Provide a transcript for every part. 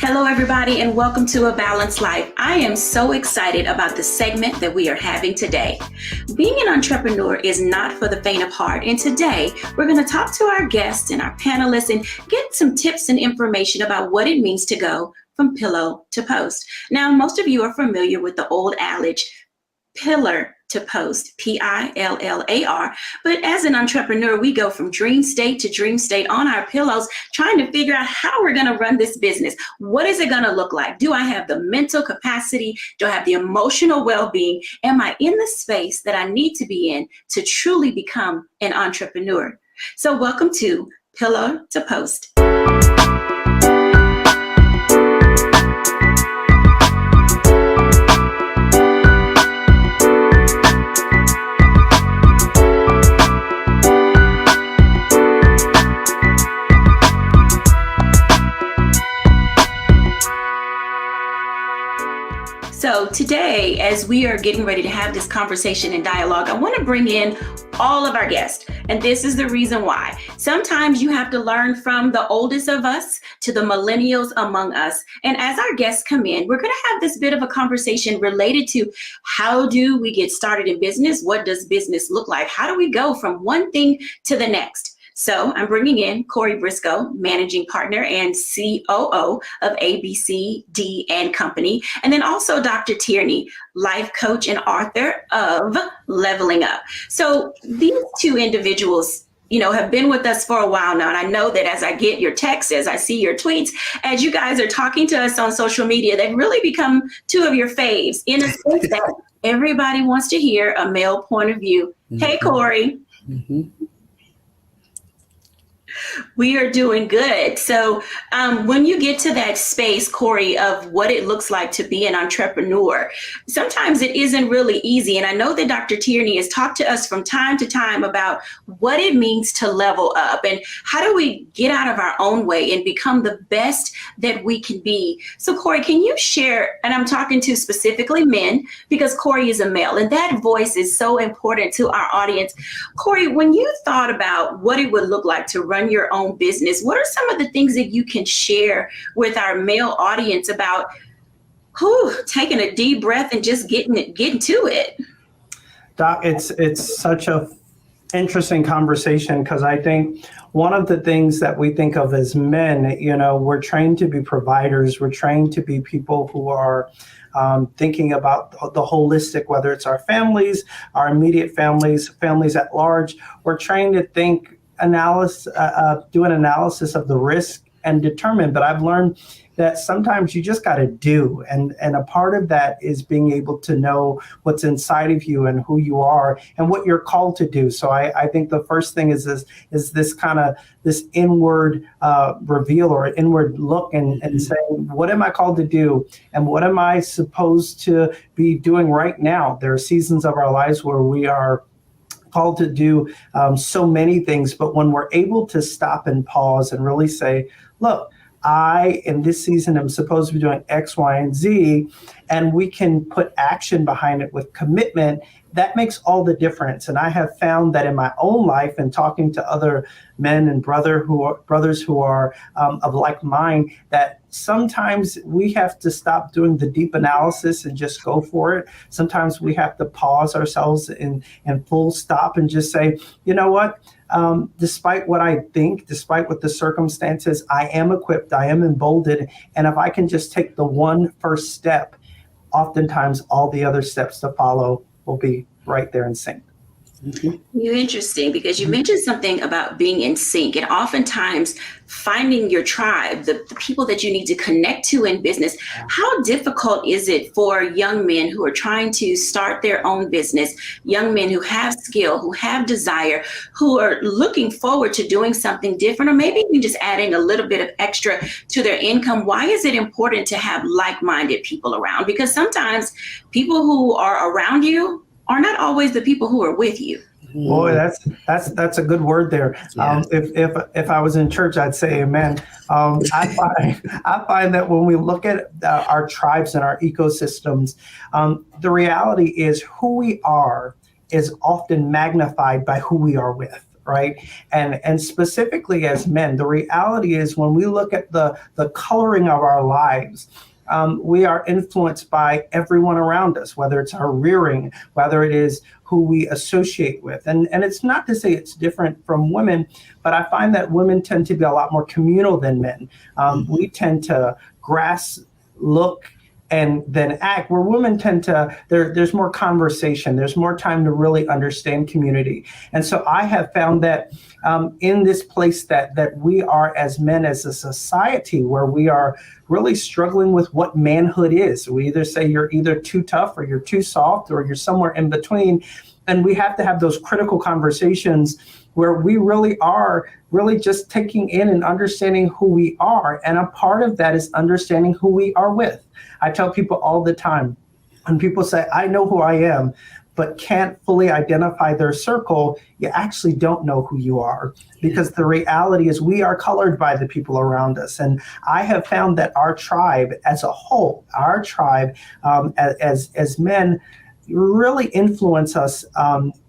Hello, everybody, and welcome to A Balanced Life. I am so excited about the segment that we are having today. Being an entrepreneur is not for the faint of heart, and today we're going to talk to our guests and our panelists and get some tips and information about what it means to go from pillow to post. Now, most of you are familiar with the old adage, pillar to post, Pillar. But as an entrepreneur, we go from dream state to dream state on our pillows, trying to figure out how we're going to run this business. What is it going to look like? Do I have the mental capacity? Do I have the emotional well-being? Am I in the space that I need to be in to truly become an entrepreneur? So welcome to Pillar to Post. So today, as we are getting ready to have this conversation and dialogue, I want to bring in all of our guests. And this is the reason why. Sometimes you have to learn from the oldest of us to the millennials among us. And as our guests come in, we're going to have this bit of a conversation related to how do we get started in business? What does business look like? How do we go from one thing to the next? So I'm bringing in Corey Briscoe, Managing Partner and COO of ABCD and Company, and then also Dr. Tierney, Life Coach and author of Leveling Up. So these two individuals, have been with us for a while now. And I know that as I get your texts, as I see your tweets, as you guys are talking to us on social media, they've really become two of your faves in a space that everybody wants to hear a male point of view. Mm-hmm. Hey, Corey. Mm-hmm. We are doing good. So when you get to that space, Corey, of what it looks like to be an entrepreneur, sometimes it isn't really easy. And I know that Dr. Tierney has talked to us from time to time about what it means to level up and how do we get out of our own way and become the best that we can be. So Corey, can you share, and I'm talking to specifically men because Corey is a male and that voice is so important to our audience. Corey, when you thought about what it would look like to run your own business, what are some of the things that you can share with our male audience about taking a deep breath and just getting to it? Doc, it's such a interesting conversation because I think one of the things that we think of as men, we're trained to be providers. We're trained to be people who are thinking about the holistic, whether it's our families, our immediate families, families at large. We're trained to think do an analysis of the risk and determine. But I've learned that sometimes you just got to do. And a part of that is being able to know what's inside of you and who you are and what you're called to do. So I think the first thing is this inward reveal or inward look and saying, what am I called to do? And what am I supposed to be doing right now? There are seasons of our lives where we are called to do so many things, but when we're able to stop and pause and really say, look, I, in this season, am supposed to be doing X, Y, and Z, and we can put action behind it with commitment, that makes all the difference. And I have found that in my own life and talking to other men and brothers who are of like mind, that sometimes we have to stop doing the deep analysis and just go for it. Sometimes we have to pause ourselves and full stop and just say, you know what? Despite what I think, despite what the circumstances, I am equipped, I am emboldened. And if I can just take the one first step, oftentimes all the other steps to follow will be right there in sync. Mm-hmm. You're interesting because you mentioned something about being in sync and oftentimes finding your tribe, the people that you need to connect to in business. How difficult is it for young men who are trying to start their own business, young men who have skill, who have desire, who are looking forward to doing something different, or maybe even just adding a little bit of extra to their income? Why is it important to have like-minded people around? Because sometimes people who are around you are not always the people who are with you. Boy, that's a good word there. Yeah. If I was in church, I'd say amen. I find that when we look at our tribes and our ecosystems, the reality is who we are is often magnified by who we are with. right? And specifically as men, the reality is when we look at the coloring of our lives, we are influenced by everyone around us, whether it's our rearing, whether it is who we associate with. And it's not to say it's different from women, but I find that women tend to be a lot more communal than men. We tend to grasp, look, and then act, where women tend to, there's more conversation, there's more time to really understand community. And so I have found that in this place that we are as men, as a society, where we are really struggling with what manhood is. We either say you're either too tough or you're too soft or you're somewhere in between. And we have to have those critical conversations where we really are really just taking in and understanding who we are. And a part of that is understanding who we are with. I tell people all the time, when people say, I know who I am, but can't fully identify their circle, you actually don't know who you are, because the reality is we are colored by the people around us. And I have found that our tribe as a whole, our tribe as men, really influence us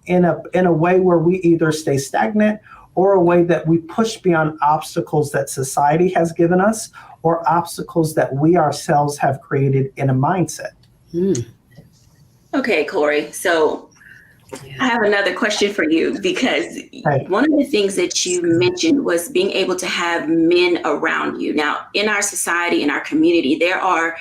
in a way where we either stay stagnant or a way that we push beyond obstacles that society has given us or obstacles that we ourselves have created in a mindset. Okay, Corey. So I have another question for you, because one of the things that you mentioned was being able to have men around you. Now, in our society, in our community, there are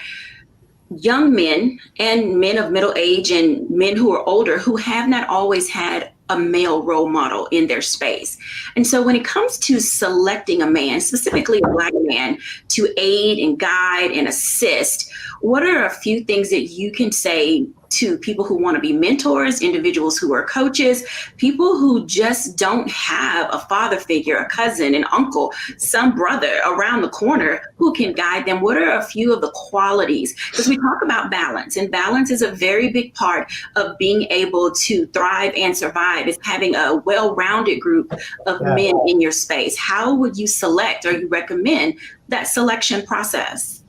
young men and men of middle age and men who are older who have not always had a male role model in their space. And so when it comes to selecting a man, specifically a Black man, to aid and guide and assist, what are a few things that you can say to people who want to be mentors, individuals who are coaches, people who just don't have a father figure, a cousin, an uncle, some brother around the corner who can guide them? What are a few of the qualities? Because we talk about balance, and balance is a very big part of being able to thrive and survive, is having a well-rounded group of men in your space. How would you select, or you recommend that selection process?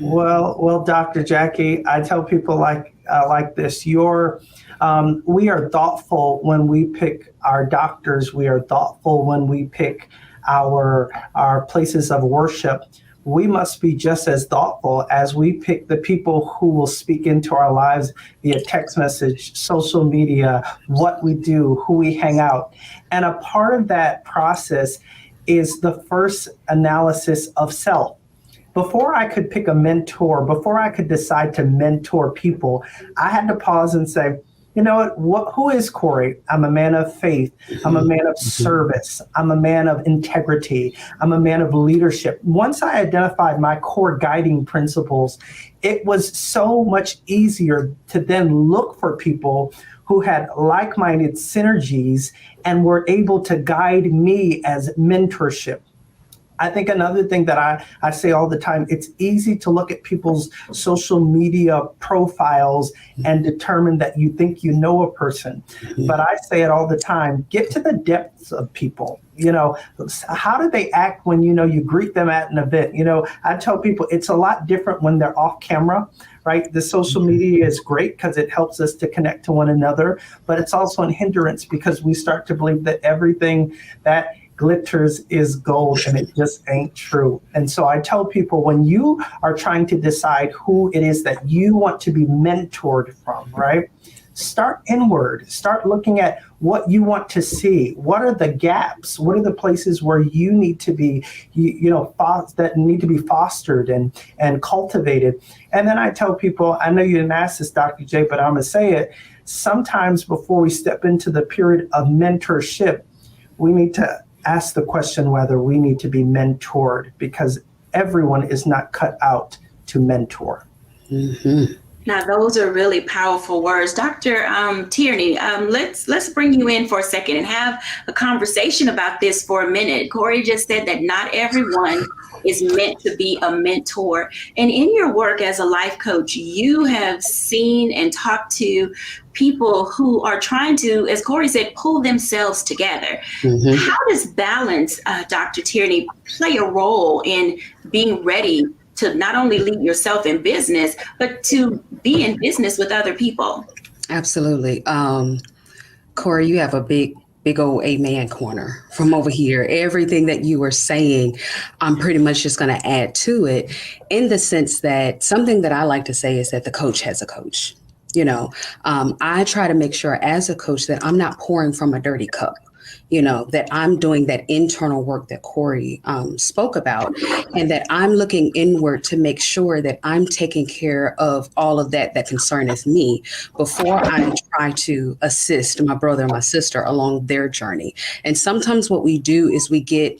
Well, Dr. Jacquie, I tell people like this, we are thoughtful when we pick our doctors. We are thoughtful when we pick our places of worship. We must be just as thoughtful as we pick the people who will speak into our lives via text message, social media, what we do, who we hang out. And a part of that process is the first analysis of self. Before I could pick a mentor, before I could decide to mentor people, I had to pause and say, you know what, who is Corey? I'm a man of faith. I'm a man of service. I'm a man of integrity. I'm a man of leadership. Once I identified my core guiding principles, it was so much easier to then look for people who had like-minded synergies and were able to guide me as mentorship. I think another thing that I say all the time, it's easy to look at people's social media profiles and determine that you think you know a person. But I say it all the time, get to the depths of people. You know, how do they act when, you greet them at an event? I tell people it's a lot different when they're off camera, right? The social media is great because it helps us to connect to one another, but it's also a hindrance because we start to believe that everything that glitters is gold, and it just ain't true. And so I tell people, when you are trying to decide who it is that you want to be mentored from, right? Start inward. Start looking at what you want to see. What are the gaps? What are the places where you need to be, that need to be fostered and cultivated? And then I tell people, I know you didn't ask this, Dr. J, but I'm going to say it. Sometimes before we step into the period of mentorship, we need to ask the question whether we need to be mentored, because everyone is not cut out to mentor. Now, those are really powerful words. Dr. Tierney, let's bring you in for a second and have a conversation about this for a minute. Corey just said that not everyone is meant to be a mentor. And in your work as a life coach, you have seen and talked to people who are trying to, as Corey said, pull themselves together. How does balance, Dr. Tierney, play a role in being ready to not only lead yourself in business, but to be in business with other people? Absolutely. Corey, you have a big big old amen corner from over here. Everything that you were saying, I'm pretty much just going to add to it, in the sense that something that I like to say is that the coach has a coach. I try to make sure as a coach that I'm not pouring from a dirty cup. That I'm doing that internal work that Corey spoke about, and that I'm looking inward to make sure that I'm taking care of all of that concerneth me before I try to assist my brother and my sister along their journey. And sometimes what we do is we can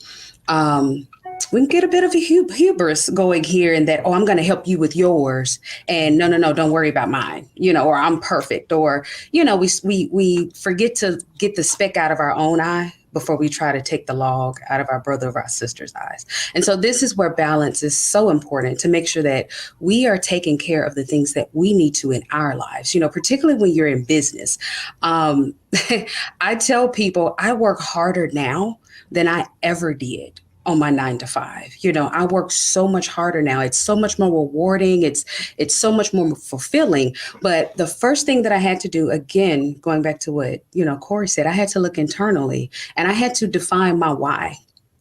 get a bit of a hubris going here, and that, oh, I'm going to help you with yours, and no, don't worry about mine, or I'm perfect, or we forget to get the speck out of our own eye before we try to take the log out of our brother or our sister's eyes. And so this is where balance is so important, to make sure that we are taking care of the things that we need to in our lives, particularly when you're in business. I tell people I work harder now than I ever did on my 9 to 5. I work so much harder now. It's so much more rewarding. It's so much more fulfilling. But the first thing that I had to do, again, going back to what, Corey said, I had to look internally, and I had to define my why.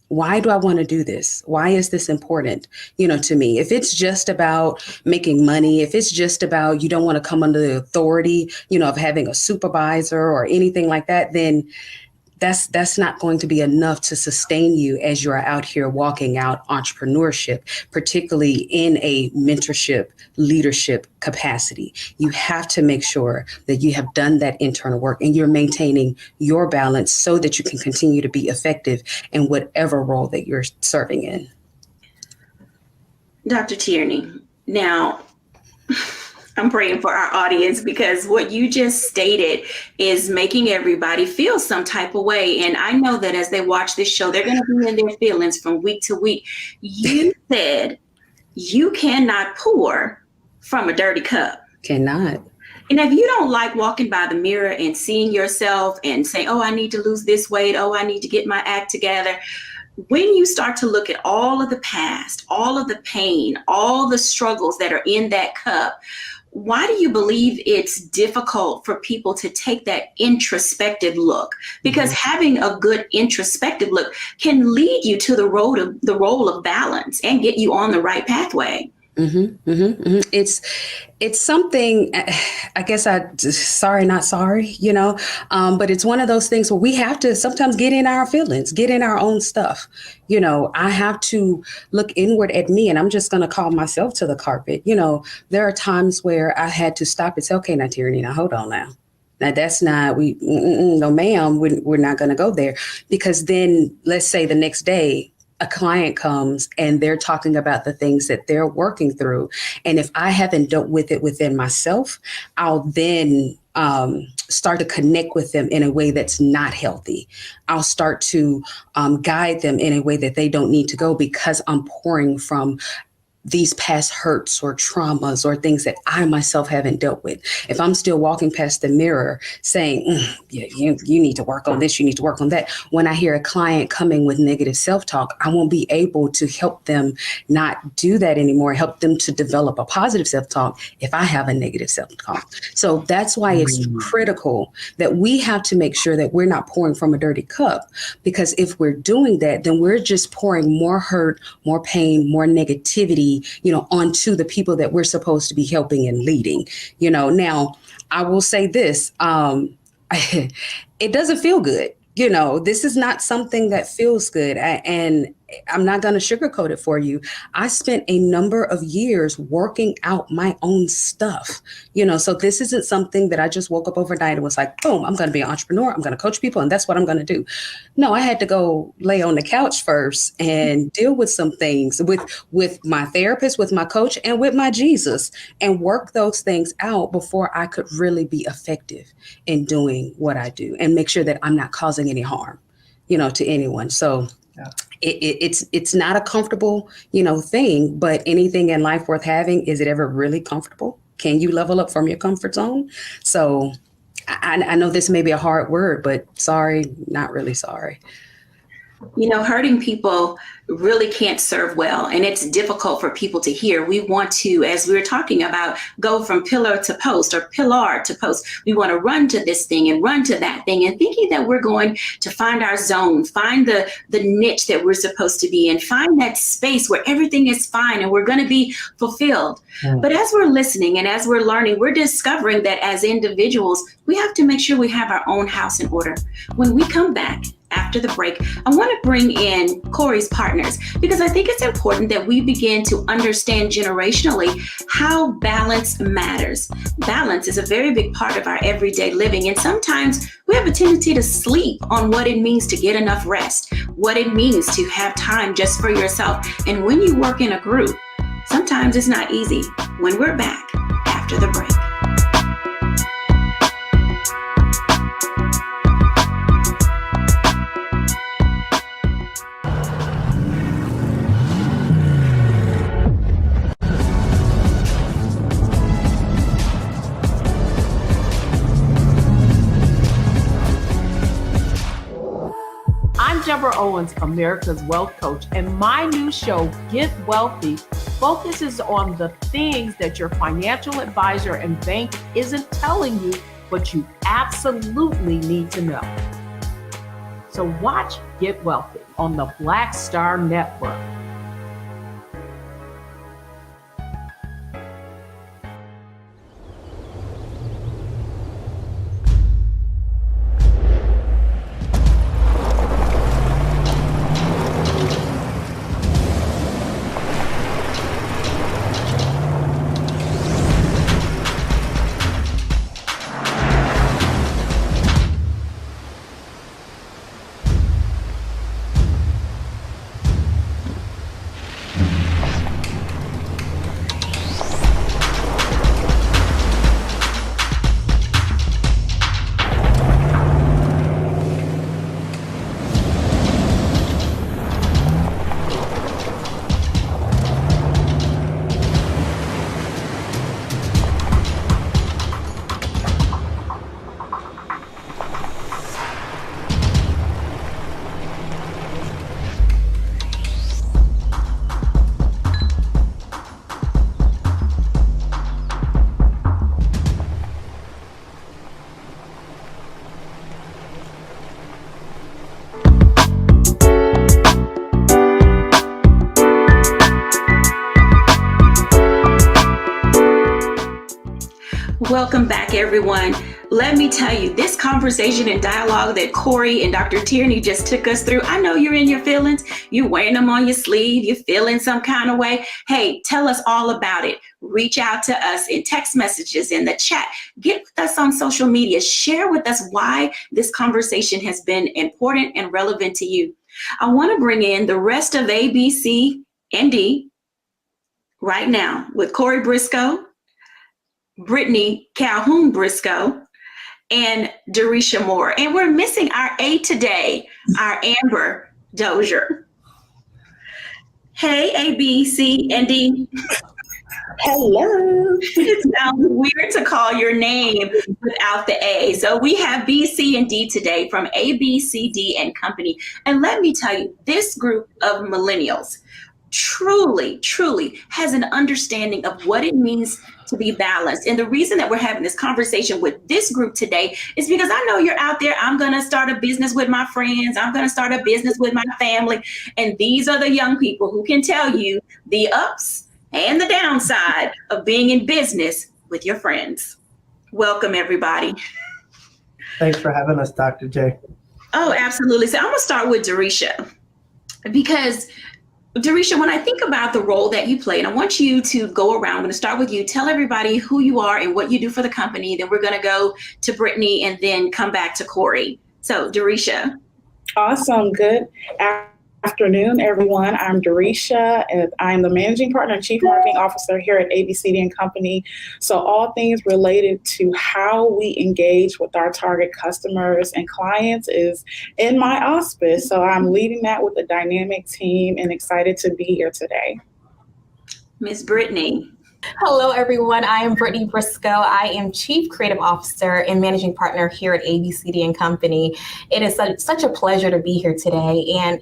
Why do I want to do this? Why is this important, to me? If it's just about making money, if it's just about you don't want to come under the authority, of having a supervisor or anything like that, then that's not going to be enough to sustain you as you're out here walking out entrepreneurship, particularly in a mentorship, leadership capacity. You have to make sure that you have done that internal work and you're maintaining your balance so that you can continue to be effective in whatever role that you're serving in. Dr. Tierney, now, I'm praying for our audience, because what you just stated is making everybody feel some type of way. And I know that as they watch this show, they're going to be in their feelings from week to week. You said you cannot pour from a dirty cup. Cannot. And if you don't like walking by the mirror and seeing yourself and saying, oh, I need to lose this weight, oh, I need to get my act together. When you start to look at all of the past, all of the pain, all the struggles that are in that cup, why do you believe it's difficult for people to take that introspective look? Because having a good introspective look can lead you to the role of balance and get you on the right pathway. It's something, I guess sorry, not sorry, but it's one of those things where we have to sometimes get in our feelings, get in our own stuff. I have to look inward at me, and I'm just going to call myself to the carpet. There are times where I had to stop and say, okay, now Tierney, now hold on now. Now that's not, no ma'am, we're not going to go there, because then let's say the next day, a client comes and they're talking about the things that they're working through. And if I haven't dealt with it within myself, I'll then start to connect with them in a way that's not healthy. I'll start to guide them in a way that they don't need to go, because I'm pouring from these past hurts or traumas or things that I myself haven't dealt with. If I'm still walking past the mirror saying, yeah, you need to work on this, you need to work on that. When I hear a client coming with negative self-talk, I won't be able to help them not do that anymore, help them to develop a positive self-talk if I have a negative self-talk. So that's why it's critical that we have to make sure that we're not pouring from a dirty cup, because if we're doing that, then we're just pouring more hurt, more pain, more negativity, onto the people that we're supposed to be helping and leading. Now I will say this, it doesn't feel good. This is not something that feels good. And I'm not going to sugarcoat it for you. I spent a number of years working out my own stuff, so this isn't something that I just woke up overnight and was like, boom, I'm going to be an entrepreneur. I'm going to coach people, and that's what I'm going to do. No, I had to go lay on the couch first and deal with some things with my therapist, with my coach, and with my Jesus, and work those things out before I could really be effective in doing what I do and make sure that I'm not causing any harm, to anyone. So yeah. It's not a comfortable, thing, but anything in life worth having, is it ever really comfortable? Can you level up from your comfort zone? So I know this may be a hard word, but sorry, not really sorry. Hurting people really can't serve well, and it's difficult for people to hear. We want to, as we were talking about, go from pillar to post or pillar to post. We want to run to this thing and run to that thing, and thinking that we're going to find our zone, find the niche that we're supposed to be in, find that space where everything is fine and we're going to be fulfilled. But as we're listening and as we're learning, we're discovering that as individuals, we have to make sure we have our own house in order. When we come back after the break, I want to bring in Corey's partners, because I think it's important that we begin to understand generationally how balance matters. Balance is a very big part of our everyday living, and sometimes we have a tendency to sleep on what it means to get enough rest, what it means to have time just for yourself. And when you work in a group, sometimes it's not easy. When we're back after the break. I'm Deborah Owens, America's Wealth Coach, and my new show, Get Wealthy, focuses on the things that your financial advisor and bank isn't telling you, but you absolutely need to know. So watch Get Wealthy on the Black Star Network. Welcome back, everyone. Let me tell you, this conversation and dialogue that Corey and Dr. Tierney just took us through, I know you're in your feelings. You're wearing them on your sleeve. You're feeling some kind of way. Hey, tell us all about it. Reach out to us in text messages, in the chat. Get with us on social media. Share with us why this conversation has been important and relevant to you. I want to bring in the rest of A, B, C, and D right now with Corey Briscoe, Brittany Calhoun Briscoe, and Derisha Moore. And we're missing our A today, our Amber Dozier. Hey, A, B, C, and D. Hello. It sounds weird to call your name without the A. So we have B, C, and D today from A, B, C, D, and Company. And let me tell you, this group of millennials truly has an understanding of what it means to be balanced. And the reason that we're having this conversation with this group today is because I know you're out there. I'm going to start a business with my friends. I'm going to start a business with my family. And these are the young people who can tell you the ups and the downside of being in business with your friends. Welcome, everybody. Thanks for having us, Dr. J. Oh, absolutely. So I'm going to start with Derisha, because Derisha, when I think about the role that you play, and I want you to go around, I'm going to start with you. Tell everybody who you are and what you do for the company. Then we're going to go to Brittany and then come back to Corey. So Derisha. Awesome. Good afternoon, everyone. I'm Derisha, and I'm the Managing Partner and Chief Marketing Officer here at ABCD and Company. So all things related to how we engage with our target customers and clients is in my auspice. So I'm leading that with a dynamic team and excited to be here today. Miss Brittany. Hello, everyone. I am Brittany Briscoe. I am Chief Creative Officer and Managing Partner here at ABCD and Company. It is such a pleasure to be here today. And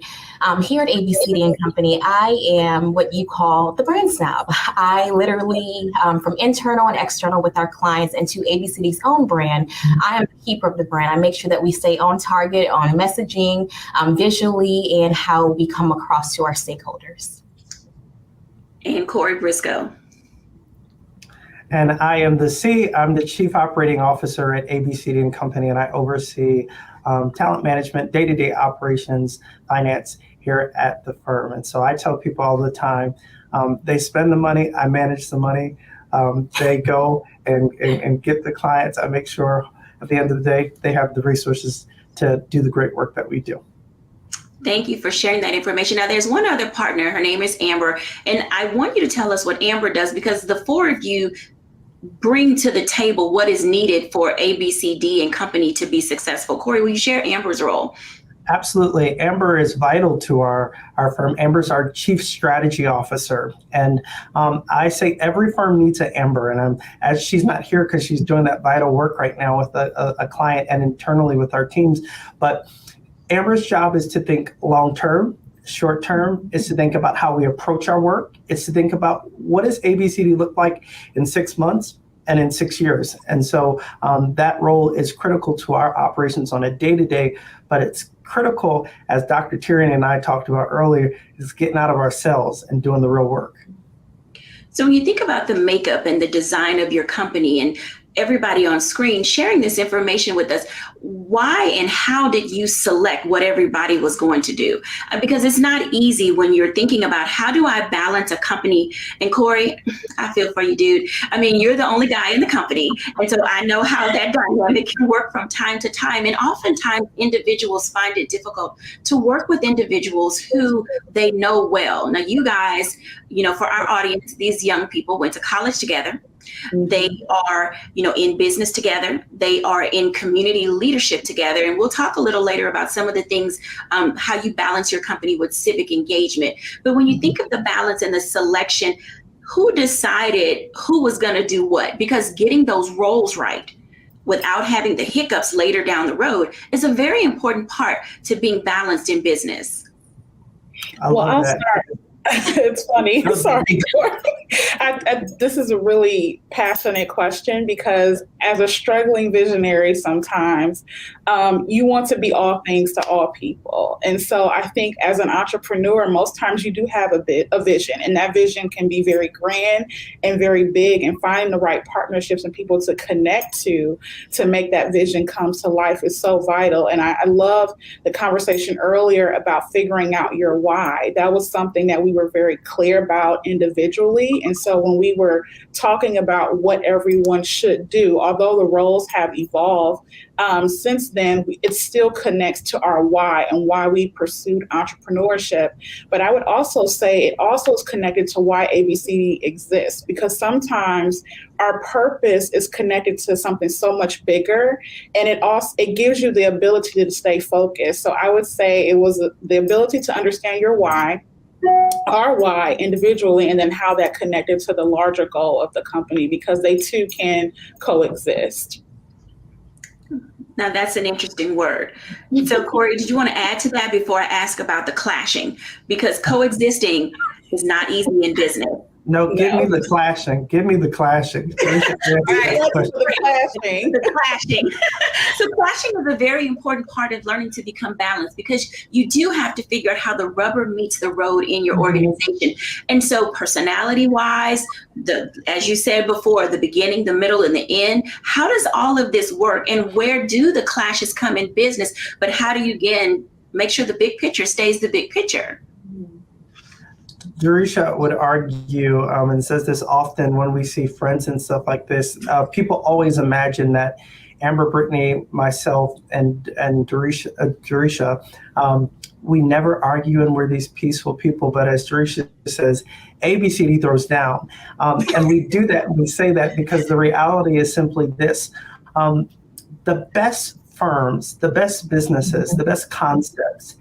here at ABCD and Company, I am what you call the brand snob. I literally, from internal and external with our clients and to ABCD's own brand, I am the keeper of the brand. I make sure that we stay on target on messaging, visually, and how we come across to our stakeholders. And Corey Briscoe. And I'm the Chief Operating Officer at ABCD and Company, and I oversee talent management, day-to-day operations, finance here at the firm. And so I tell people all the time, they spend the money, I manage the money. They go and get the clients. I make sure at the end of the day, they have the resources to do the great work that we do. Thank you for sharing that information. Now, there's one other partner. Her name is Amber. And I want you to tell us what Amber does, because the four of you bring to the table what is needed for ABCD and Company to be successful. Corey, will you share Amber's role? Absolutely. Amber is vital to our firm. Amber's our Chief Strategy Officer. And I say every firm needs an Amber. And as she's not here because she's doing that vital work right now with a client and internally with our teams. But Amber's job is to think long-term. Short-term is to think about how we approach our work. It's to think about what does ABCD look like in 6 months and in 6 years. And so that role is critical to our operations on a day-to-day, but it's critical, as Dr. Tyrion and I talked about earlier, is getting out of our cells and doing the real work. So when you think about the makeup and the design of your company and everybody on screen sharing this information with us, why and how did you select what everybody was going to do? Because it's not easy when you're thinking about how do I balance a company. And Corey, I feel for you, dude. I mean, you're the only guy in the company. And so I know how that dynamic can work from time to time. And oftentimes individuals find it difficult to work with individuals who they know well. Now, you guys, for our audience, these young people went to college together. They are, in business together. They are in community leadership together. And we'll talk a little later about some of the things, how you balance your company with civic engagement. But when you think of the balance and the selection, who decided who was going to do what? Because getting those roles right without having the hiccups later down the road is a very important part to being balanced in business. I'll start. It's funny. Sorry. This is a really passionate question because as a struggling visionary, sometimes you want to be all things to all people. And so I think as an entrepreneur, most times you do have a vision, and that vision can be very grand and very big, and finding the right partnerships and people to connect to make that vision come to life is so vital. And I love the conversation earlier about figuring out your why. That was something that we were very clear about individually. And so when we were talking about what everyone should do, although the roles have evolved since then, it still connects to our why and why we pursued entrepreneurship. But I would also say it also is connected to why ABCD exists, because sometimes our purpose is connected to something so much bigger, and it gives you the ability to stay focused. So I would say it was the ability to understand your why, our why individually, and then how that connected to the larger goal of the company, because they too can coexist. Now that's an interesting word. So Corey, did you want to add to that before I ask about the clashing? Because coexisting is not easy in business. No, give me the clashing. Give me the clashing. The clashing. So clashing is a very important part of learning to become balanced, because you do have to figure out how the rubber meets the road in your organization. And so personality-wise, as you said before, the beginning, the middle, and the end, how does all of this work? And where do the clashes come in business? But how do you, again, make sure the big picture stays the big picture? Jerisha would argue and says this often when we see friends and stuff like this. People always imagine that Amber, Brittany, myself, and Jerisha, we never argue and we're these peaceful people. But as Jerisha says, ABCD throws down. And we do that, and we say that because the reality is simply this. The best firms, the best businesses, the best concepts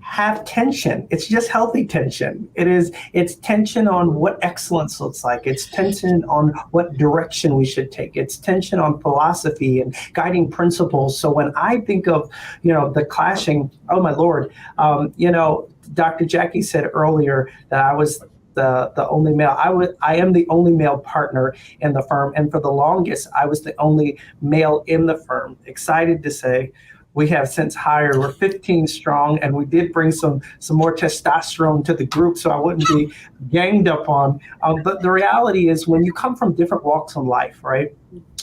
have tension. It's just healthy tension. It's tension on what excellence looks like. It's tension on what direction we should take. It's tension on philosophy and guiding principles. So when I think of, the clashing, oh my Lord, Dr. Jacquie said earlier that I was the only male. I am the only male partner in the firm. And for the longest, I was the only male in the firm. Excited to say, we have since hired, we're 15 strong, and we did bring some more testosterone to the group so I wouldn't be ganged up on. But the reality is when you come from different walks of life, right?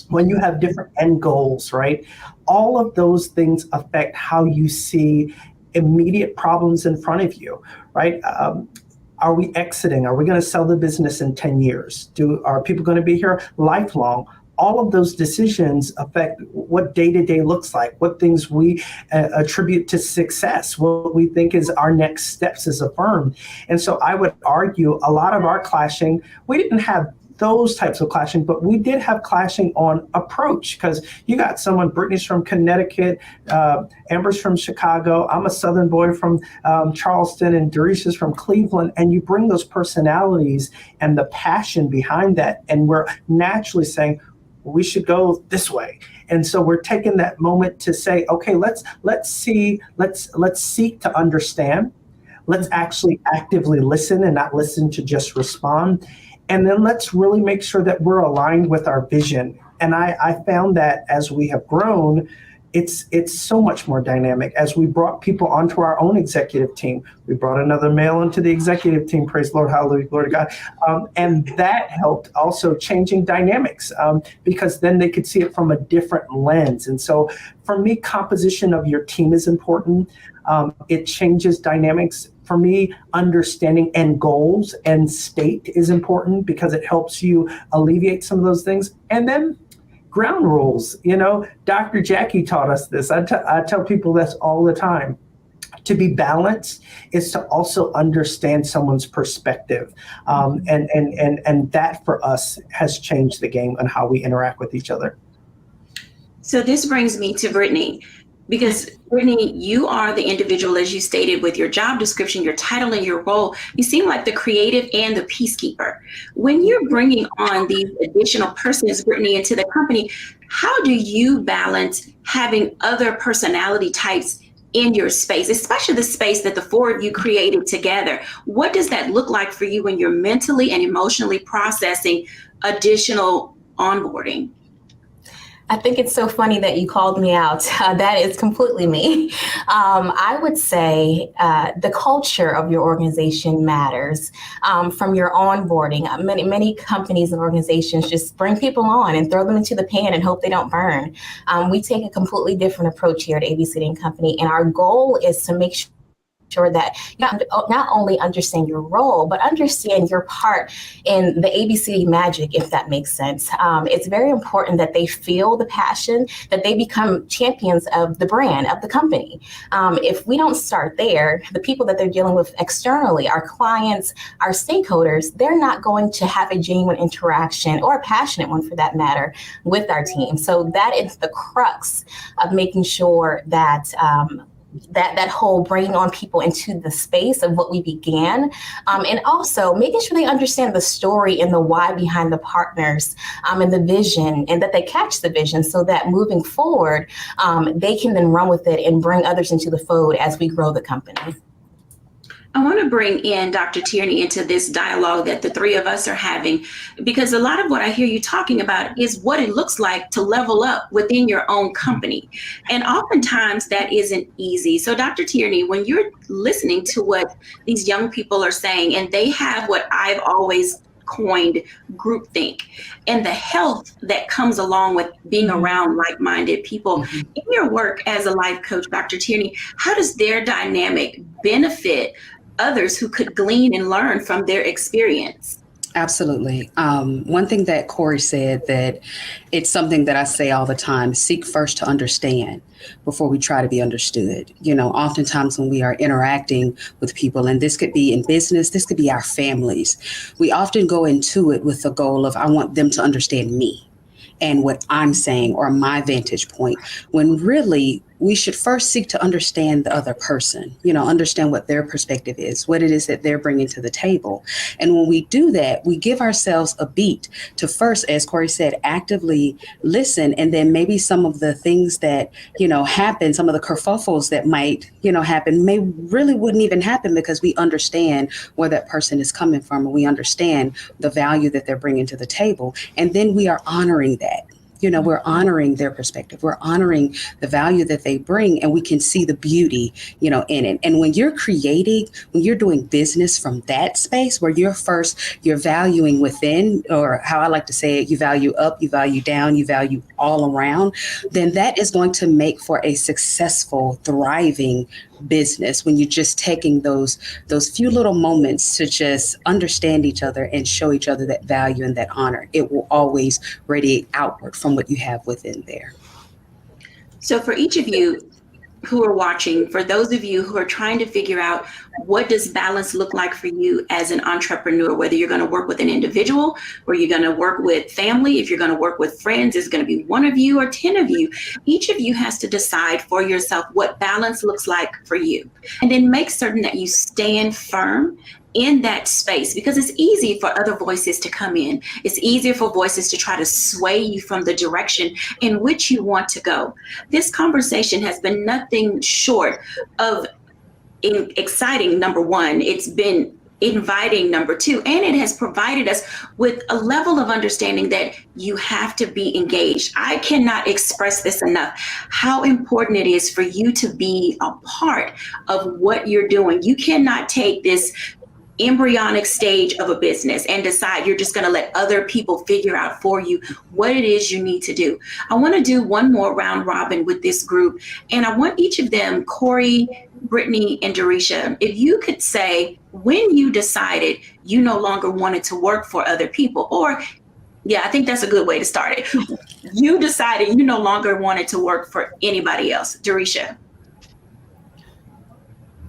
When you have different end goals, right? All of those things affect how you see immediate problems in front of you, right? Are we exiting? Are we going to sell the business in 10 years? Are people going to be here lifelong? All of those decisions affect what day-to-day looks like, what things we attribute to success, what we think is our next steps as a firm. And so I would argue a lot of our clashing, we didn't have those types of clashing, but we did have clashing on approach, because you got someone, Brittany's from Connecticut, Amber's from Chicago, I'm a Southern boy from Charleston, and Dorisha's from Cleveland, and you bring those personalities and the passion behind that, and we're naturally saying, we should go this way. And so we're taking that moment to say, okay, let's seek to understand. Let's actually actively listen and not listen to just respond. And then let's really make sure that we're aligned with our vision. And I found that as we have grown, it's so much more dynamic. As we brought people onto our own executive team, we brought another male into the executive team, praise the Lord, hallelujah, glory to God. And that helped also changing dynamics because then they could see it from a different lens. And so for me, composition of your team is important. It changes dynamics. For me, understanding end goals and state is important because it helps you alleviate some of those things. And then ground rules. Dr. Jacquie taught us this. I tell people this all the time. To be balanced is to also understand someone's perspective. And that for us has changed the game on how we interact with each other. So this brings me to Brittany. Because Brittany, you are the individual, as you stated, with your job description, your title, and your role. You seem like the creative and the peacekeeper. When you're bringing on these additional persons, Brittany, into the company, how do you balance having other personality types in your space, especially the space that the four of you created together? What does that look like for you when you're mentally and emotionally processing additional onboarding? I think it's so funny that you called me out. That is completely me. I would say the culture of your organization matters. From your onboarding, many companies and organizations just bring people on and throw them into the pan and hope they don't burn. We take a completely different approach here at ABC Company, and our goal is to make sure that you not only understand your role, but understand your part in the ABC magic, if that makes sense. It's very important that they feel the passion, that they become champions of the brand, of the company. If we don't start there, the people that they're dealing with externally, our clients, our stakeholders, they're not going to have a genuine interaction, or a passionate one for that matter, with our team. So that is the crux of making sure that that whole bringing on people into the space of what we began, and also making sure they understand the story and the why behind the partners, and the vision, and that they catch the vision so that moving forward, they can then run with it and bring others into the fold as we grow the company. I want to bring in Dr. Tierney into this dialogue that the three of us are having, because a lot of what I hear you talking about is what it looks like to level up within your own company. And oftentimes that isn't easy. So Dr. Tierney, when you're listening to what these young people are saying, and they have what I've always coined groupthink, and the health that comes along with being around like-minded people. In your work as a life coach, Dr. Tierney, how does their dynamic benefit others who could glean and learn from their experience? Absolutely. One thing that Corey said, that it's something that I say all the time: seek first to understand before we try to be understood. Oftentimes when we are interacting with people, and this could be in business, this could be our families, we often go into it with the goal of, I want them to understand me and what I'm saying, or my vantage point, when really we should first seek to understand the other person, understand what their perspective is, what it is that they're bringing to the table. And when we do that, we give ourselves a beat to first, as Corey said, actively listen. And then maybe some of the things that, happen, some of the kerfuffles that might, happen really wouldn't even happen because we understand where that person is coming from and we understand the value that they're bringing to the table. And then we are honoring that. We're honoring their perspective. We're honoring the value that they bring, and we can see the beauty, in it. And when you're creating, when you're doing business from that space where you're valuing within, or how I like to say it, you value up, you value down, you value all around, then that is going to make for a successful, thriving business when you're just taking those few little moments to just understand each other and show each other that value and that honor. It will always radiate outward from what you have within there. So for each of you who are watching, for those of you who are trying to figure out what does balance look like for you as an entrepreneur, whether you're going to work with an individual or you're going to work with family, if you're going to work with friends, it's going to be one of you or 10 of you. Each of you has to decide for yourself what balance looks like for you, and then make certain that you stand firm in that space, because it's easy for other voices to come in. It's easier for voices to try to sway you from the direction in which you want to go. This conversation has been nothing short of exciting, number one. It's been inviting, number two, and it has provided us with a level of understanding that you have to be engaged. I cannot express this enough, how important it is for you to be a part of what you're doing. You cannot take this embryonic stage of a business and decide you're just going to let other people figure out for you what it is you need to do. I want to do one more round robin with this group, and I want each of them, Corey, Brittany, and Darisha, if you could say when you decided you no longer wanted to work for other people, or I think that's a good way to start it. You decided you no longer wanted to work for anybody else. Darisha.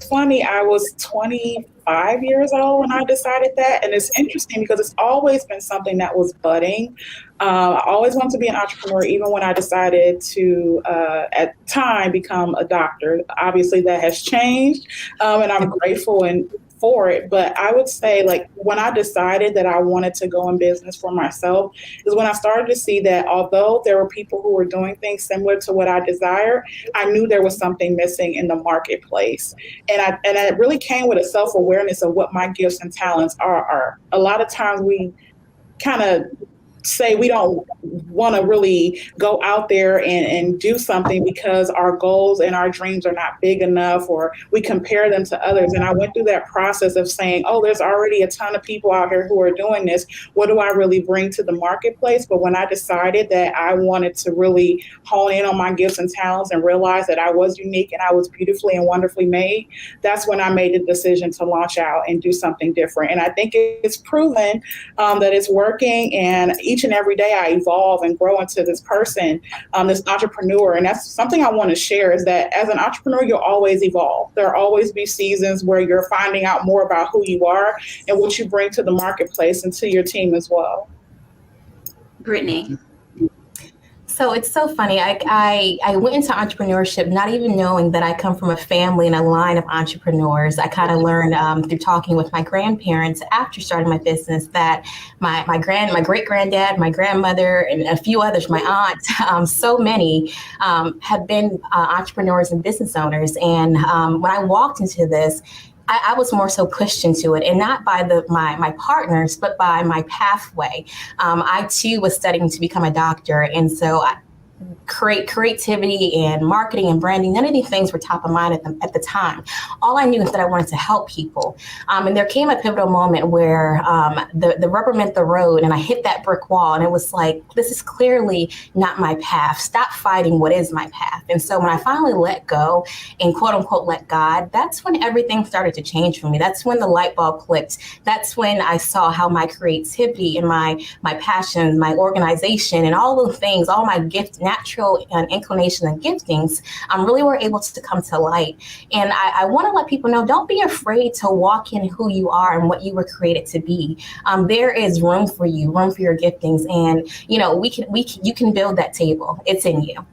Funny, I was 25 years old when I decided that. And it's interesting because it's always been something that was budding. I always wanted to be an entrepreneur, even when I decided to, at the time, become a doctor. Obviously, that has changed, and I'm grateful for it. But I would say, like, when I decided that I wanted to go in business for myself is when I started to see that although there were people who were doing things similar to what I desired, I knew there was something missing in the marketplace. And it really came with a self-awareness of what my gifts and talents are. A lot of times we kind of say we don't want to really go out there and do something because our goals and our dreams are not big enough, or we compare them to others. And I went through that process of saying, oh, there's already a ton of people out here who are doing this. What do I really bring to the marketplace? But when I decided that I wanted to really hone in on my gifts and talents and realize that I was unique and I was beautifully and wonderfully made, that's when I made the decision to launch out and do something different. And I think it's proven that it's working. And each and every day I evolve and grow into this person, this entrepreneur. And that's something I want to share, is that as an entrepreneur, you'll always evolve. There'll always be seasons where you're finding out more about who you are and what you bring to the marketplace and to your team as well. Brittany. So it's so funny. I went into entrepreneurship not even knowing that I come from a family and a line of entrepreneurs. I kind of learned through talking with my grandparents after starting my business that my great granddad, my grandmother, and a few others, my aunt, so many have been entrepreneurs and business owners. And when I walked into this, I was more so pushed into it, and not by my partners, but by my pathway. I too was studying to become a doctor, and so creativity and marketing and branding, none of these things were top of mind at the time. All I knew is that I wanted to help people. And there came a pivotal moment where the rubber met the road and I hit that brick wall, and it was like, this is clearly not my path. Stop fighting what is my path. And so when I finally let go and quote unquote let God, that's when everything started to change for me. That's when the light bulb clicked. That's when I saw how my creativity and my passion, my organization, and all those things, all my gifts, natural inclination and giftings, really were able to come to light. And I want to let people know, don't be afraid to walk in who you are and what you were created to be. There is room for you, room for your giftings, and you can build that table. It's in you.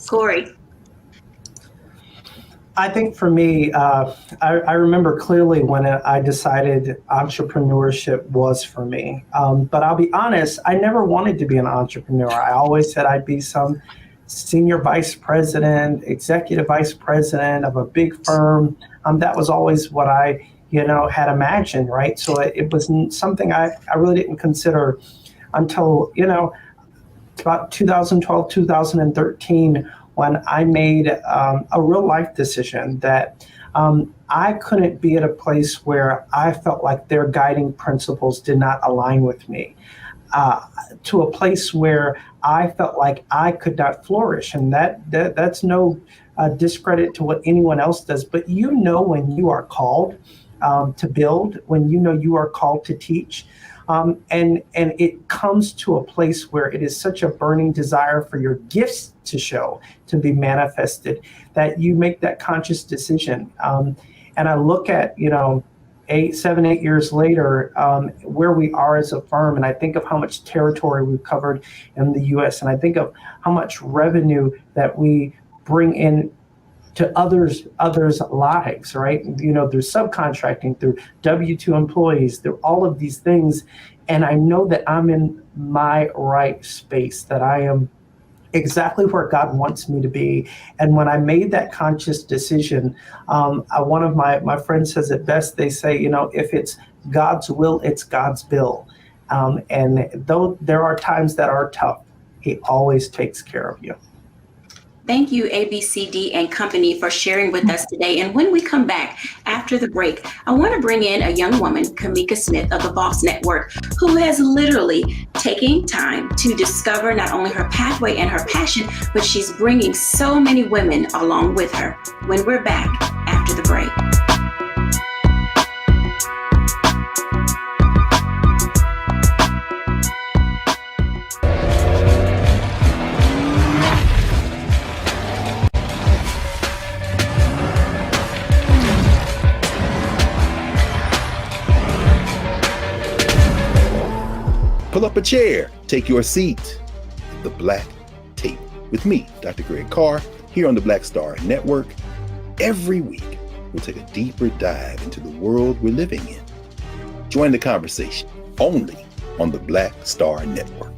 Corey. I think for me, I remember clearly when I decided entrepreneurship was for me. But I'll be honest, I never wanted to be an entrepreneur. I always said I'd be some senior vice president, executive vice president of a big firm. That was always what I, had imagined, right? So it was something I really didn't consider until, about 2012, 2013, when I made a real life decision that I couldn't be at a place where I felt like their guiding principles did not align with me, to a place where I felt like I could not flourish. And that's no discredit to what anyone else does, but when you are called to build, when you are called to teach, and it comes to a place where it is such a burning desire for your gifts to show, to be manifested, that you make that conscious decision. And I look at, 8 years later, where we are as a firm, and I think of how much territory we've covered in the U.S., and I think of how much revenue that we bring in to others' lives, right? Through subcontracting, through W-2 employees, through all of these things. And I know that I'm in my right space, that I am exactly where God wants me to be. And when I made that conscious decision, one of my friends says it best. They say, if it's God's will, it's God's bill. And though there are times that are tough, He always takes care of you. Thank you, ABCD and Company, for sharing with us today. And when we come back after the break, I want to bring in a young woman, Kamika Smith of the Boss Network, who has literally taken time to discover not only her pathway and her passion, but she's bringing so many women along with her. When we're back after the break. Pull up a chair, take your seat. The Black Tape with me, Dr. Greg Carr, here on the Black Star Network. Every week, we'll take a deeper dive into the world we're living in. Join the conversation only on the Black Star Network.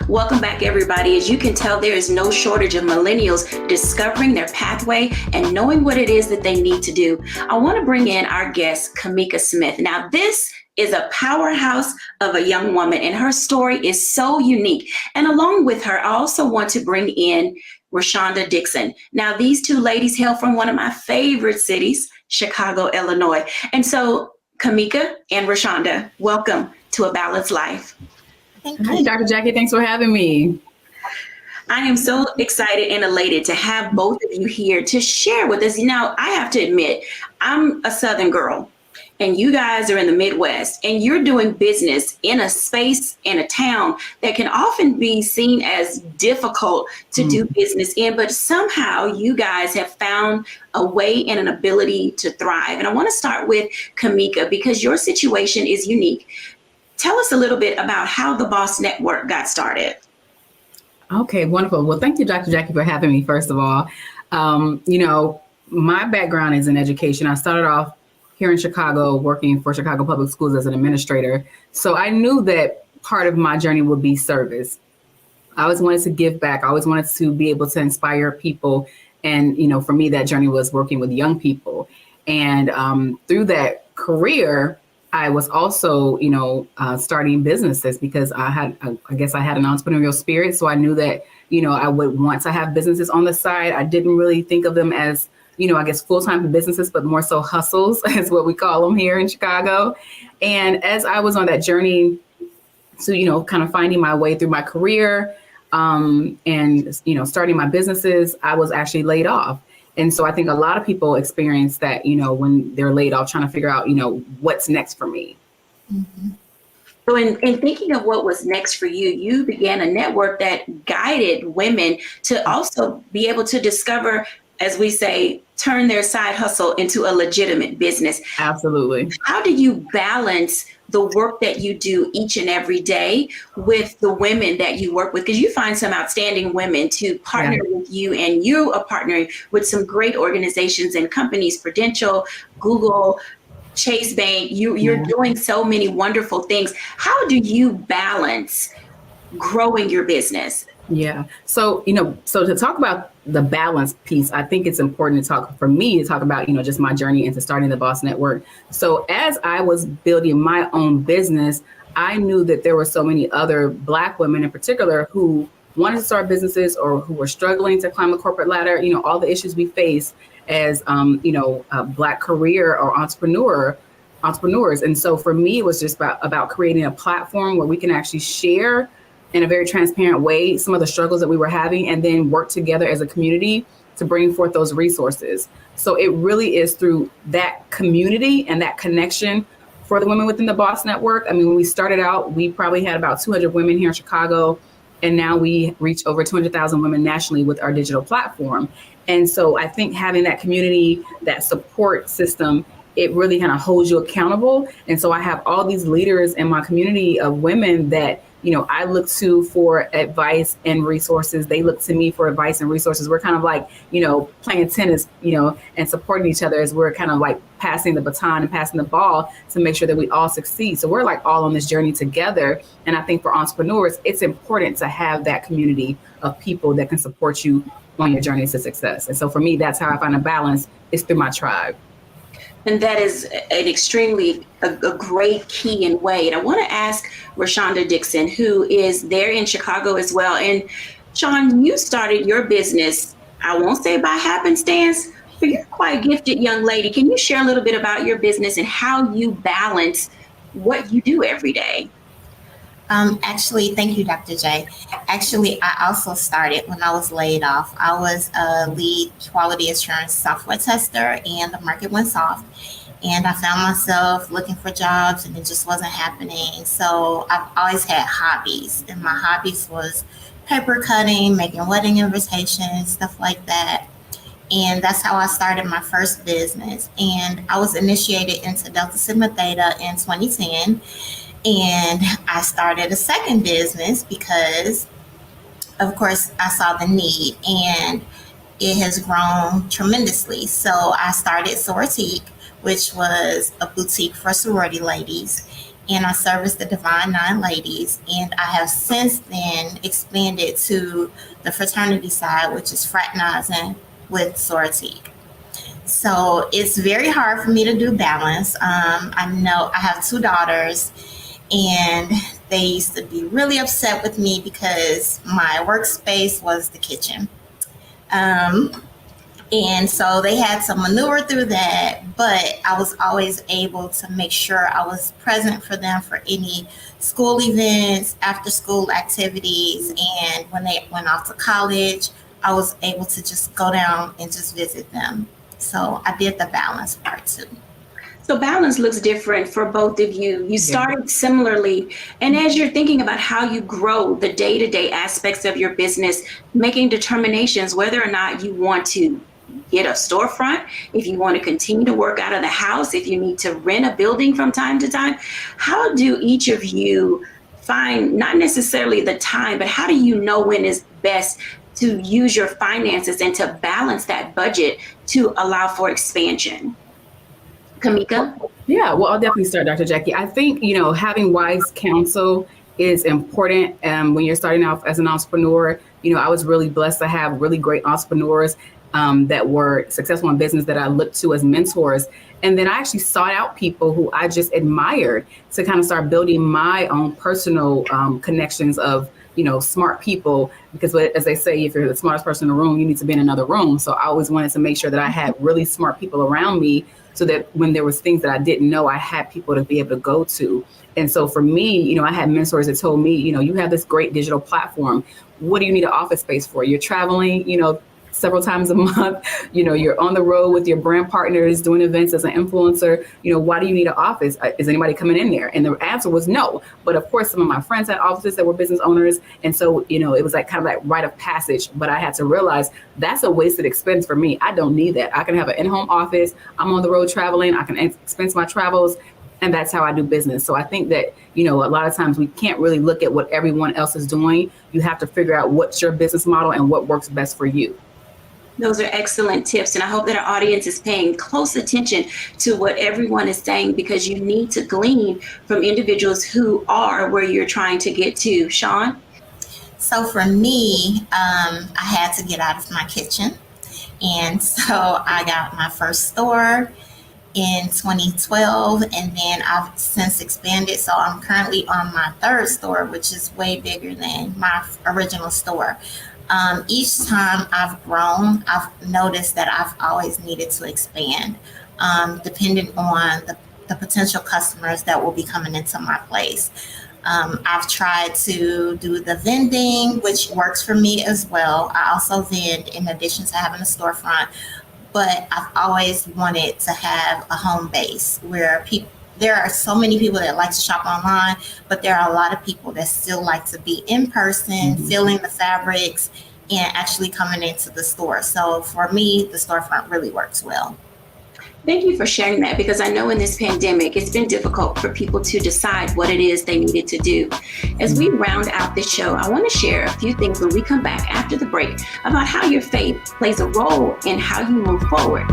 Welcome back, everybody. As you can tell, there is no shortage of millennials discovering their pathway and knowing what it is that they need to do. I want to bring in our guest, Kamika Smith. Now, this is a powerhouse of a young woman, and her story is so unique. And along with her, I also want to bring in Rashonda Dixon. Now, these two ladies hail from one of my favorite cities, Chicago, Illinois. And so, Kamika and Rashonda, welcome to A Balanced Life. Hi, Dr. Jacquie. Thanks for having me. I am so excited and elated to have both of you here to share with us. Now, I have to admit, I'm a Southern girl, and you guys are in the Midwest, and you're doing business in a space, in a town that can often be seen as difficult to do business in, but somehow you guys have found a way and an ability to thrive. And I want to start with Kamika, because your situation is unique. Tell us a little bit about how the Boss Network got started. Okay, wonderful. Well, thank you, Dr. Jacquie, for having me, first of all. My background is in education. I started off here in Chicago working for Chicago Public Schools as an administrator. So I knew that part of my journey would be service. I always wanted to give back. I always wanted to be able to inspire people. And, for me, that journey was working with young people. And through that career, I was also, starting businesses because I had an entrepreneurial spirit. So I knew that, I would want to have businesses on the side. I didn't really think of them as, full-time businesses, but more so hustles is what we call them here in Chicago. And as I was on that journey to, kind of finding my way through my career and, starting my businesses, I was actually laid off. And so I think a lot of people experience that, when they're laid off, trying to figure out, what's next for me. Mm-hmm. So in thinking of what was next for you, you began a network that guided women to also be able to discover, as we say, turn their side hustle into a legitimate business. Absolutely. How do you balance the work that you do each and every day with the women that you work with? Because you find some outstanding women to partner with you, and you are partnering with some great organizations and companies, Prudential, Google, Chase Bank. You're doing so many wonderful things. How do you balance growing your business? Yeah. So, so to talk about the balance piece, I think it's important to talk about, just my journey into starting the Boss Network. So as I was building my own business, I knew that there were so many other Black women in particular who wanted to start businesses or who were struggling to climb a corporate ladder, all the issues we face as, a Black career or entrepreneurs. And so for me, it was just about creating a platform where we can actually share in a very transparent way some of the struggles that we were having, and then work together as a community to bring forth those resources. So it really is through that community and that connection for the women within the Boss Network. I mean, when we started out, we probably had about 200 women here in Chicago, and now we reach over 200,000 women nationally with our digital platform. And so I think having that community, that support system, it really kind of holds you accountable. And so I have all these leaders in my community of women that I look to for advice and resources. They look to me for advice and resources. We're kind of like, playing tennis, and supporting each other as we're kind of like passing the baton and passing the ball to make sure that we all succeed. So we're like all on this journey together. And I think for entrepreneurs, it's important to have that community of people that can support you on your journey to success. And so for me, that's how I find a balance, is through my tribe. And that is an extremely a great key and way. And I want to ask Rashonda Dixon, who is there in Chicago as well. And Sean, you started your business, I won't say by happenstance, but you're quite a gifted young lady. Can you share a little bit about your business and how you balance what you do every day? Actually, thank you, Dr. J. Actually, I also started when I was laid off. I was a lead quality assurance software tester, and the market went soft. And I found myself looking for jobs, and it just wasn't happening. So I've always had hobbies, and my hobbies was paper cutting, making wedding invitations, stuff like that. And that's how I started my first business. And I was initiated into Delta Sigma Theta in 2010. And I started a second business because, of course, I saw the need, and it has grown tremendously. So I started Sorortique, which was a boutique for sorority ladies, and I serviced the Divine Nine ladies. And I have since then expanded to the fraternity side, which is fraternizing with Sorortique. So it's very hard for me to do balance. I know I have two daughters, and they used to be really upset with me because my workspace was the kitchen. And so they had to maneuver through that, but I was always able to make sure I was present for them for any school events, after school activities. And when they went off to college, I was able to just go down and just visit them. So I did the balance part too. So balance looks different for both of you. You started similarly. And as you're thinking about how you grow the day-to-day aspects of your business, making determinations whether or not you want to get a storefront, if you want to continue to work out of the house, if you need to rent a building from time to time, how do each of you find not necessarily the time, but how do you know when is best to use your finances and to balance that budget to allow for expansion? Kamika? Yeah, well, I'll definitely start, Dr. Jacquie. I think, having wise counsel is important when you're starting off as an entrepreneur. I was really blessed to have really great entrepreneurs that were successful in business that I looked to as mentors. And then I actually sought out people who I just admired to kind of start building my own personal connections of, smart people, because as they say, if you're the smartest person in the room, you need to be in another room. So I always wanted to make sure that I had really smart people around me so that when there was things that I didn't know, I had people to be able to go to. And so for me, I had mentors that told me, you have this great digital platform. What do you need an office space for? You're traveling, several times a month, you're on the road with your brand partners doing events as an influencer, why do you need an office? Is anybody coming in there? And the answer was no. But of course, some of my friends had offices that were business owners. And so, it was like kind of like rite of passage, but I had to realize that's a wasted expense for me. I don't need that. I can have an in-home office. I'm on the road traveling. I can expense my travels. And that's how I do business. So I think that, a lot of times we can't really look at what everyone else is doing. You have to figure out what's your business model and what works best for you. Those are excellent tips. And I hope that our audience is paying close attention to what everyone is saying, because you need to glean from individuals who are where you're trying to get to. Sean? So for me, I had to get out of my kitchen. And so I got my first store in 2012, and then I've since expanded. So I'm currently on my third store, which is way bigger than my original store. Each time I've grown, I've noticed that I've always needed to expand, depending on the potential customers that will be coming into my place. I've tried to do the vending, which works for me as well. I also vend in addition to having a storefront, but I've always wanted to have a home base where there are so many people that like to shop online, but there are a lot of people that still like to be in person, feeling the fabrics, and actually coming into the store. So for me, the storefront really works well. Thank you for sharing that, because I know in this pandemic, it's been difficult for people to decide what it is they needed to do. As we round out this show, I want to share a few things when we come back after the break about how your faith plays a role in how you move forward.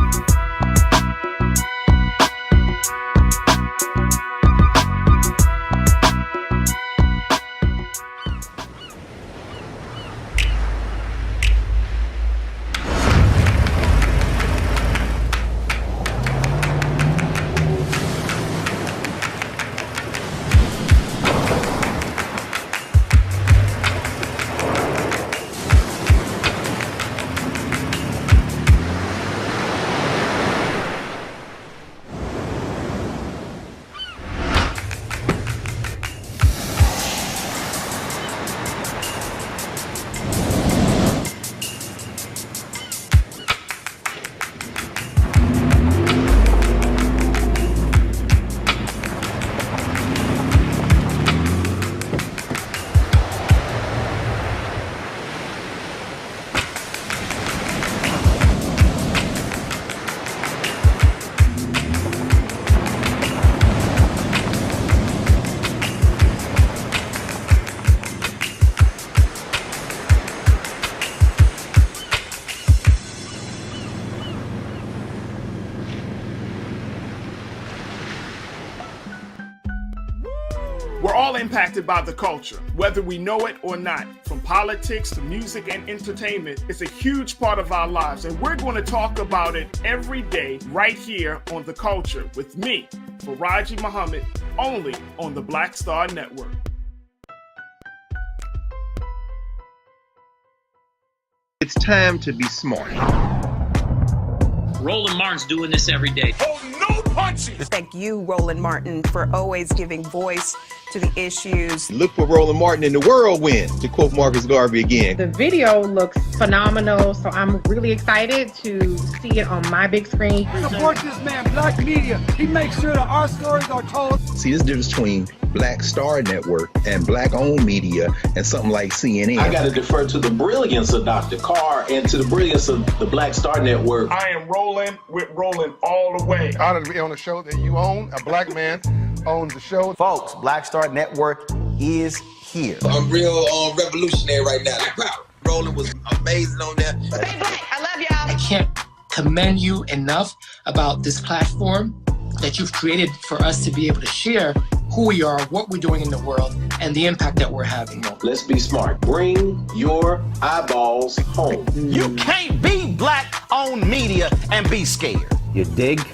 We're all impacted by the culture, whether we know it or not. From politics to music and entertainment, it's a huge part of our lives, and we're going to talk about it every day right here on The Culture with me, Faraji Muhammad, only on the Black Star Network. It's time to be smart. Roland Martin's doing this every day. Oh, no punches! Thank you, Roland Martin, for always giving voice to the issues. Look for Roland Martin in the whirlwind, to quote Marcus Garvey again. The video looks phenomenal, so I'm really excited to see it on my big screen. Support this man, Black Media. He makes sure that our stories are told. See, this difference between Black Star Network and Black-owned media and something like CNN. I got to defer to the brilliance of Dr. Carr and to the brilliance of the Black Star Network. I am rolling with Roland all the way. Honored to be on a show that you own. A black man owns the show. Folks, Black Star Network is here. I'm real revolutionary right now. Roland was amazing on there. Stay black. I love y'all. I can't commend you enough about this platform that you've created for us to be able to share who we are, what we're doing in the world, and the impact that we're having. Let's be smart. Bring your eyeballs home. You can't be black-owned media and be scared. You dig?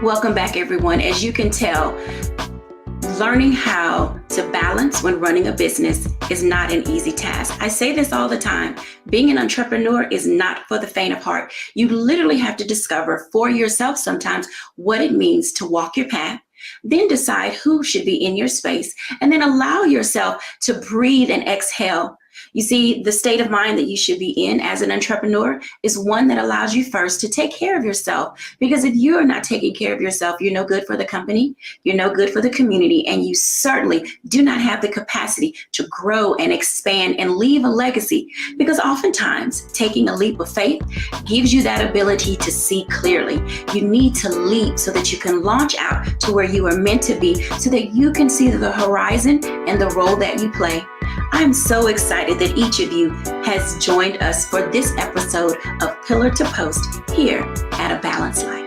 Welcome back, everyone. As you can tell, learning how to balance when running a business is not an easy task. I say this all the time. Being an entrepreneur is not for the faint of heart. You literally have to discover for yourself sometimes what it means to walk your path, then decide who should be in your space, and then allow yourself to breathe and exhale. You see, the state of mind that you should be in as an entrepreneur is one that allows you first to take care of yourself. Because if you're not taking care of yourself, you're no good for the company, you're no good for the community, and you certainly do not have the capacity to grow and expand and leave a legacy. Because oftentimes, taking a leap of faith gives you that ability to see clearly. You need to leap so that you can launch out to where you are meant to be, so that you can see the horizon and the role that you play. I'm so excited that each of you has joined us for this episode of Pillar to Post here at A Balanced Life.